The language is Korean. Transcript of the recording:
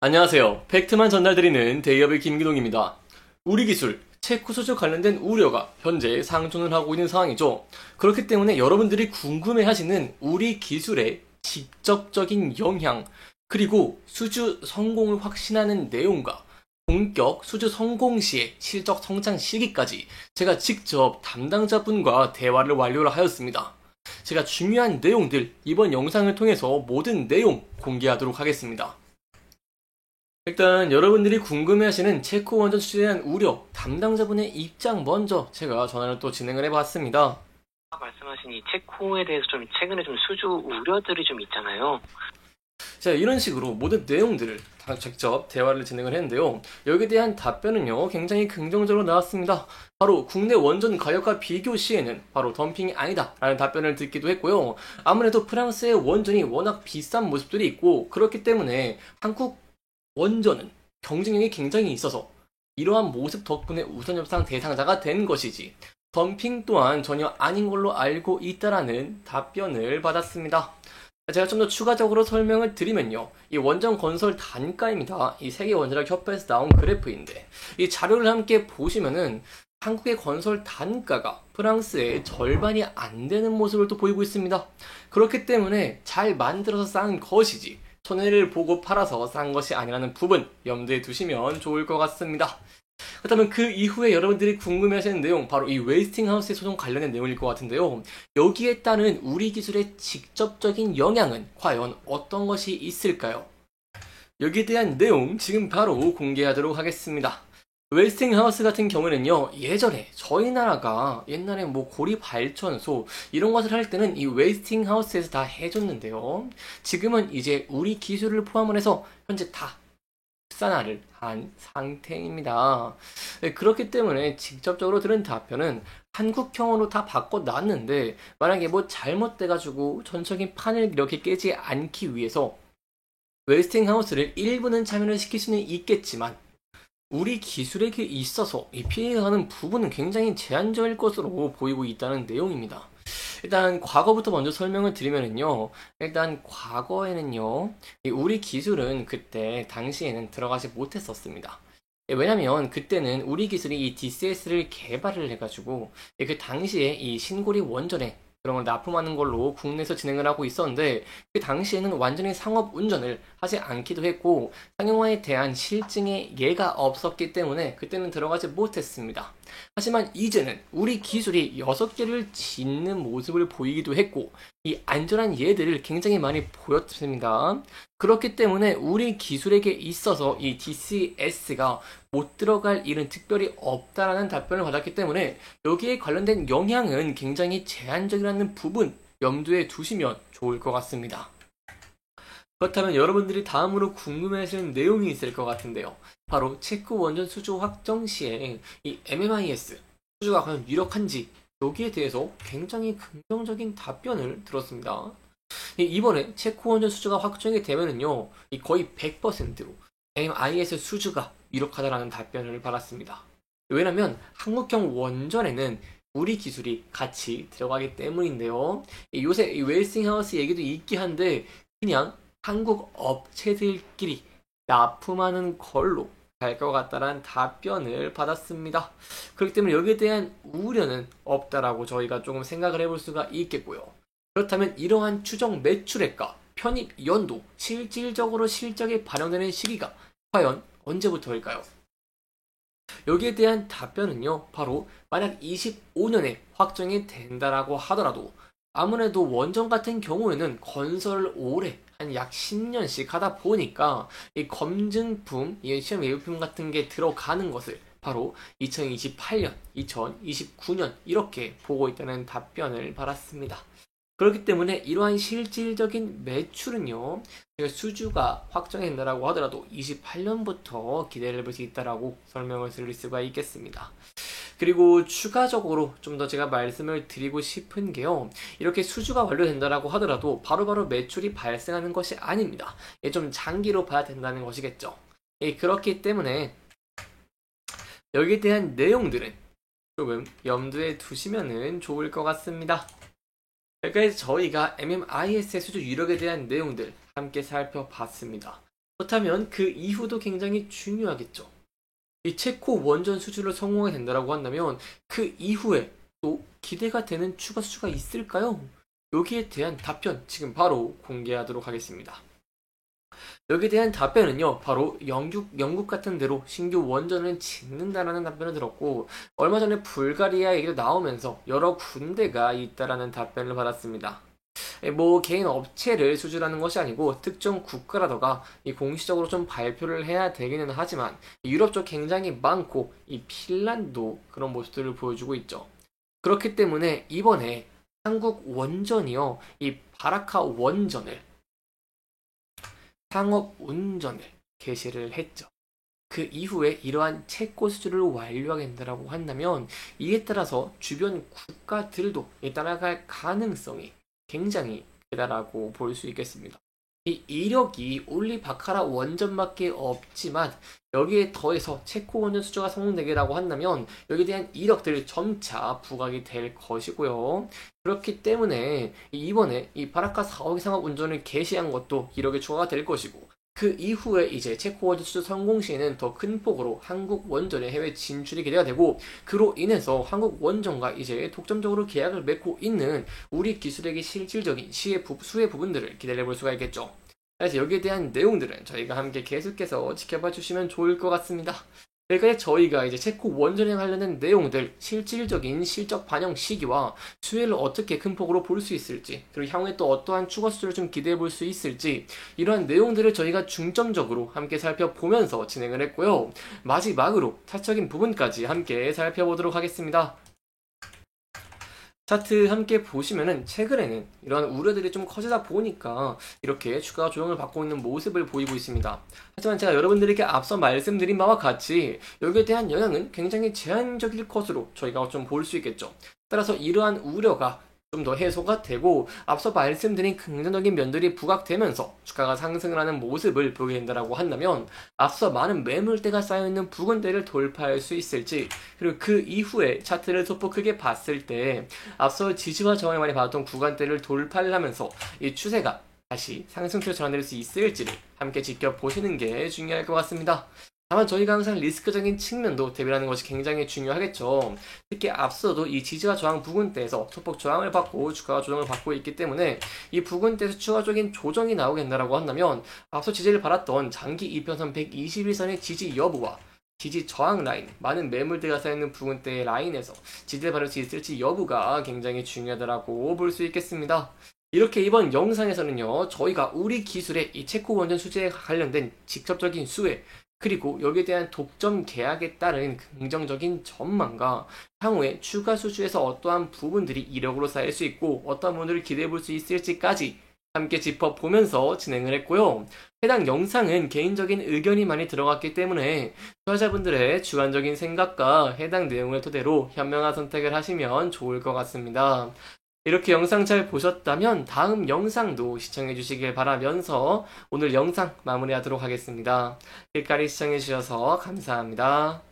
안녕하세요. 팩트만 전달드리는 데이업의 김기동입니다. 우리 기술, 체코 수주 관련된 우려가 현재 상존을 하고 있는 상황이죠. 그렇기 때문에 여러분들이 궁금해하시는 우리 기술의 직접적인 영향, 그리고 수주 성공을 확신하는 내용과 본격 수주 성공 시의 실적 성장 시기까지 제가 직접 담당자분과 대화를 완료를 하였습니다. 제가 중요한 내용들 이번 영상을 통해서 모든 내용 공개하도록 하겠습니다. 일단 여러분들이 궁금해하시는 체코 원전 수주에 대한 우려, 담당자분의 입장 먼저 제가 전화를 또 진행을 해봤습니다. 말씀하신 이 체코에 대해서 좀 최근에 좀 수주 우려들이 좀 있잖아요. 자, 이런 식으로 모든 내용들을 다 직접 대화를 진행을 했는데요. 여기에 대한 답변은요, 굉장히 긍정적으로 나왔습니다. 바로 국내 원전 가격과 비교 시에는 바로 덤핑이 아니다 라는 답변을 듣기도 했고요. 아무래도 프랑스의 원전이 워낙 비싼 모습들이 있고 그렇기 때문에 한국 원전은 경쟁력이 굉장히 있어서 이러한 모습 덕분에 우선협상 대상자가 된 것이지 덤핑 또한 전혀 아닌 걸로 알고 있다라는 답변을 받았습니다. 제가 좀 더 추가적으로 설명을 드리면요. 이 원전 건설 단가입니다. 이 세계원자력 협회에서 나온 그래프인데 이 자료를 함께 보시면은 한국의 건설 단가가 프랑스의 절반이 안 되는 모습을 또 보이고 있습니다. 그렇기 때문에 잘 만들어서 쌓은 것이지 손해를 보고 팔아서 싼 것이 아니라는 부분 염두에 두시면 좋을 것 같습니다. 그렇다면 그 이후에 여러분들이 궁금해하시는 내용 바로 이 웨이스팅하우스의 소송 관련된 내용일 것 같은데요. 여기에 따른 우리 기술의 직접적인 영향은 과연 어떤 것이 있을까요? 여기에 대한 내용 지금 바로 공개하도록 하겠습니다. 웨스팅하우스 같은 경우는요, 예전에 저희 나라가 옛날에 뭐 고리발전소 이런 것을 할 때는 이 웨스팅하우스에서 다 해줬는데요. 지금은 이제 우리 기술을 포함을 해서 현재 다 국산화를 한 상태입니다. 네, 그렇기 때문에 직접적으로 들은 답변은 한국형으로 다 바꿔놨는데 만약에 뭐 잘못돼가지고 전적인 판을 이렇게 깨지 않기 위해서 웨스팅하우스를 일부는 참여를 시킬 수는 있겠지만 우리 기술에게 있어서 이 피해가는 부분은 굉장히 제한적일 것으로 보이고 있다는 내용입니다. 일단 과거부터 먼저 설명을 드리면은요. 일단 과거에는요. 우리 기술은 그때 당시에는 들어가지 못했었습니다. 왜냐면 그때는 우리 기술이 이 DCS를 개발을 해가지고 그 당시에 이 신고리 원전에 그런 걸 납품하는 걸로 국내에서 진행을 하고 있었는데 그 당시에는 완전히 상업 운전을 하지 않기도 했고 상용화에 대한 실증의 예가 없었기 때문에 그때는 들어가지 못했습니다. 하지만 이제는 우리 기술이 6개를 짓는 모습을 보이기도 했고 이 안전한 예들을 굉장히 많이 보였습니다. 그렇기 때문에 우리 기술에게 있어서 이 DCS가 못 들어갈 일은 특별히 없다라는 답변을 받았기 때문에 여기에 관련된 영향은 굉장히 제한적이라는 부분 염두에 두시면 좋을 것 같습니다. 그렇다면 여러분들이 다음으로 궁금해하시는 내용이 있을 것 같은데요. 바로 체코 원전 수주 확정 시에 이 MMIS 수주가 과연 유력한지 여기에 대해서 굉장히 긍정적인 답변을 들었습니다. 이번에 체코 원전 수주가 확정이 되면은요, 거의 100%로 MIS 수주가 유력하다라는 답변을 받았습니다. 왜냐면 한국형 원전에는 우리 기술이 같이 들어가기 때문인데요. 요새 웨스팅하우스 얘기도 있긴 한데 그냥 한국 업체들끼리 납품하는 걸로 갈 것 같다는 답변을 받았습니다. 그렇기 때문에 여기에 대한 우려는 없다라고 저희가 조금 생각을 해볼 수가 있겠고요. 그렇다면 이러한 추정 매출액과 편입 연도, 실질적으로 실적이 반영되는 시기가 과연 언제부터일까요? 여기에 대한 답변은요, 바로 만약 25년에 확정이 된다라고 하더라도 아무래도 원전 같은 경우에는 건설 오래 한 약 10년씩 하다 보니까 이 검증품, 이 시험 예비품 같은 게 들어가는 것을 바로 2028년, 2029년 이렇게 보고 있다는 답변을 받았습니다. 그렇기 때문에 이러한 실질적인 매출은요, 수주가 확정된다라고 하더라도 28년부터 기대를 해볼 수 있다라고 설명을 드릴 수가 있겠습니다. 그리고 추가적으로 좀 더 제가 말씀을 드리고 싶은 게요, 이렇게 수주가 완료된다라고 하더라도 바로바로 매출이 발생하는 것이 아닙니다. 좀 장기로 봐야 된다는 것이겠죠. 그렇기 때문에 여기에 대한 내용들은 조금 염두에 두시면 좋을 것 같습니다. 여기까지 저희가 MMIS의 수주 유력에 대한 내용들 함께 살펴봤습니다. 그렇다면 그 이후도 굉장히 중요하겠죠. 이 체코 원전 수주를 성공하게 된다고 한다면 그 이후에 또 기대가 되는 추가 수주가 있을까요? 여기에 대한 답변 지금 바로 공개하도록 하겠습니다. 여기에 대한 답변은요, 바로 영국 같은 데로 신규 원전을 짓는다라는 답변을 들었고, 얼마 전에 불가리아 얘기도 나오면서 여러 군데가 있다라는 답변을 받았습니다. 뭐 개인 업체를 수주라는 것이 아니고 특정 국가라더가 이 공식적으로 좀 발표를 해야 되기는 하지만 유럽 쪽 굉장히 많고 이 핀란드도 그런 모습들을 보여주고 있죠. 그렇기 때문에 이번에 한국 원전이요, 이 바라카 원전을 상업 운전을 개시를 했죠. 그 이후에 이러한 체코 수주를 완료하게 된다고 한다면 이에 따라서 주변 국가들도 따라갈 가능성이 굉장히 크다라고 볼 수 있겠습니다. 이 이력이 올리 바카라 원전밖에 없지만 여기에 더해서 체코 원전 수주가 성공되게라고 한다면 여기에 대한 이력들이 점차 부각이 될 것이고요. 그렇기 때문에 이번에 이 바라카 4억 상업 운전을 개시한 것도 이력에 추가가 될 것이고 그 이후에 이제 체코 원전 수주 성공 시에는 더 큰 폭으로 한국 원전의 해외 진출이 기대가 되고 그로 인해서 한국 원전과 이제 독점적으로 계약을 맺고 있는 우리 기술에게 실질적인 수혜 부분들을 기대해 볼 수가 있겠죠. 그래서 여기에 대한 내용들은 저희가 함께 계속해서 지켜봐 주시면 좋을 것 같습니다. 여기까지 저희가 이제 체코 원전에 관련된 내용들, 실질적인 실적 반영 시기와 수혜를 어떻게 큰 폭으로 볼 수 있을지, 그리고 향후에 또 어떠한 추가 수주를 좀 기대해 볼 수 있을지, 이러한 내용들을 저희가 중점적으로 함께 살펴보면서 진행을 했고요. 마지막으로 차적인 부분까지 함께 살펴보도록 하겠습니다. 차트 함께 보시면은 최근에는 이런 우려들이 좀 커지다 보니까 이렇게 주가 조정을 받고 있는 모습을 보이고 있습니다. 하지만 제가 여러분들에게 앞서 말씀드린 바와 같이 여기에 대한 영향은 굉장히 제한적일 것으로 저희가 좀 볼 수 있겠죠. 따라서 이러한 우려가 좀 더 해소가 되고 앞서 말씀드린 긍정적인 면들이 부각되면서 주가가 상승을 하는 모습을 보게 된다고 한다면 앞서 많은 매물대가 쌓여있는 부근대를 돌파할 수 있을지, 그리고 그 이후에 차트를 소폭 크게 봤을 때 앞서 지지와 저항을 많이 받았던 구간대를 돌파를 하면서 이 추세가 다시 상승세로 전환될 수 있을지를 함께 지켜보시는 게 중요할 것 같습니다. 다만 저희가 항상 리스크적인 측면도 대비하는 것이 굉장히 중요하겠죠. 특히 앞서도 이 지지와 저항 부근대에서 소폭 저항을 받고 주가가 조정을 받고 있기 때문에 이 부근대에서 추가적인 조정이 나오게 된다고 한다면 앞서 지지를 받았던 장기 이평선 121선의 지지 여부와 지지 저항 라인, 많은 매물대가 쌓여있는 부근대의 라인에서 지지를 받을 수 있을지 여부가 굉장히 중요하다고 볼 수 있겠습니다. 이렇게 이번 영상에서는요, 저희가 우리 기술의 이 체코 원전 수주에 관련된 직접적인 수혜, 그리고 여기에 대한 독점 계약에 따른 긍정적인 전망과 향후에 추가 수주에서 어떠한 부분들이 이력으로 쌓일 수 있고 어떠한 부분들을 기대해 볼 수 있을지까지 함께 짚어보면서 진행을 했고요. 해당 영상은 개인적인 의견이 많이 들어갔기 때문에 투자자분들의 주관적인 생각과 해당 내용을 토대로 현명한 선택을 하시면 좋을 것 같습니다. 이렇게 영상 잘 보셨다면 다음 영상도 시청해 주시길 바라면서 오늘 영상 마무리하도록 하겠습니다. 끝까지 시청해 주셔서 감사합니다.